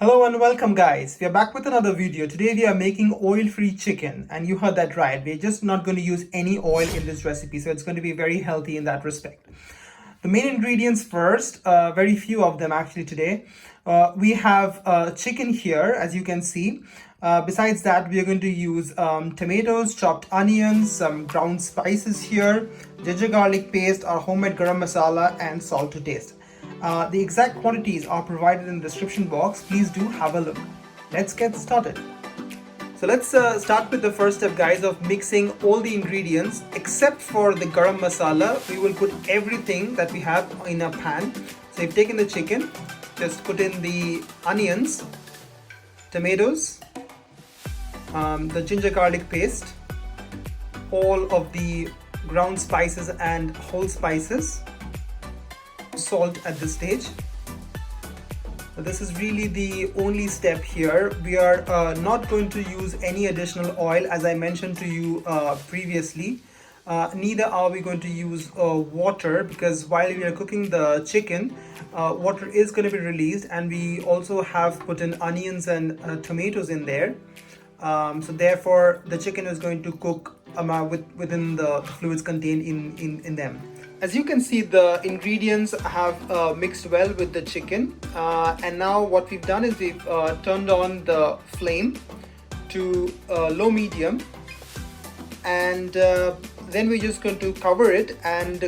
Hello and welcome guys. We are back with another video. Today we are making oil-free chicken, and you heard that right. We're just not going to use any oil in this recipe, so it's going to be very healthy in that respect. The main ingredients first, very few of them actually today. We have chicken here, as you can see. Besides that, we are going to use tomatoes, chopped onions, some ground spices here, ginger garlic paste, our homemade garam masala, and salt to taste. The exact quantities are provided in the description box. Please do have a look. Let's get started. So let's start with the first step, guys, of mixing all the ingredients except for the garam masala. We will put everything that we have in a pan. So you've taken the chicken, just put in the onions, tomatoes, the ginger garlic paste, all of the ground spices and whole spices, salt at this stage. This is really the only step here. We are not going to use any additional oil, as I mentioned to you previously. Neither are we going to use water, because while we are cooking the chicken, water is going to be released, and we also have put in onions and tomatoes in there. So therefore the chicken is going to cook within the fluids contained in them. As you can see, the ingredients have mixed well with the chicken, and now what we've done is we've turned on the flame to low medium, and then we're just going to cover it and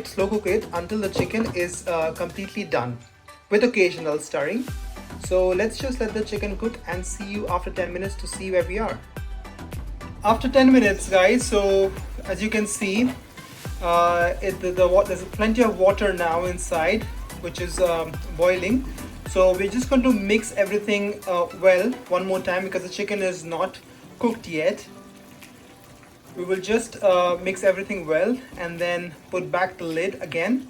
slow cook it until the chicken is completely done, with occasional stirring. So let's just let the chicken cook and see you after 10 minutes to see where we are. After 10 minutes, guys, so as you can see, there's plenty of water now inside, which is boiling. So we're just going to mix everything well one more time, because the chicken is not cooked yet. We will just mix everything well and then put back the lid again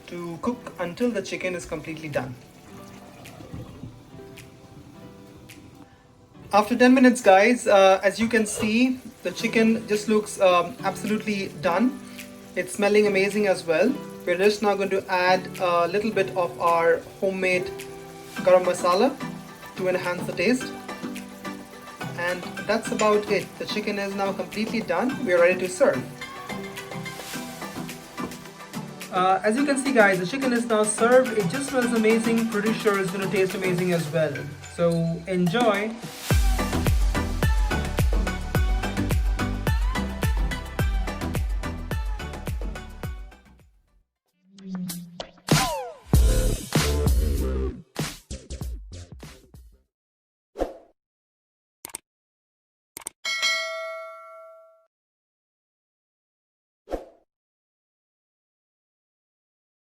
to cook until the chicken is completely done. After 10 minutes, guys, as you can see, the chicken just looks absolutely done. It's smelling amazing as well. We're just now going to add a little bit of our homemade garam masala to enhance the taste. And that's about it. The chicken is now completely done. We're ready to serve. As you can see, guys, the chicken is now served. It just smells amazing. Pretty sure it's going to taste amazing as well. So enjoy.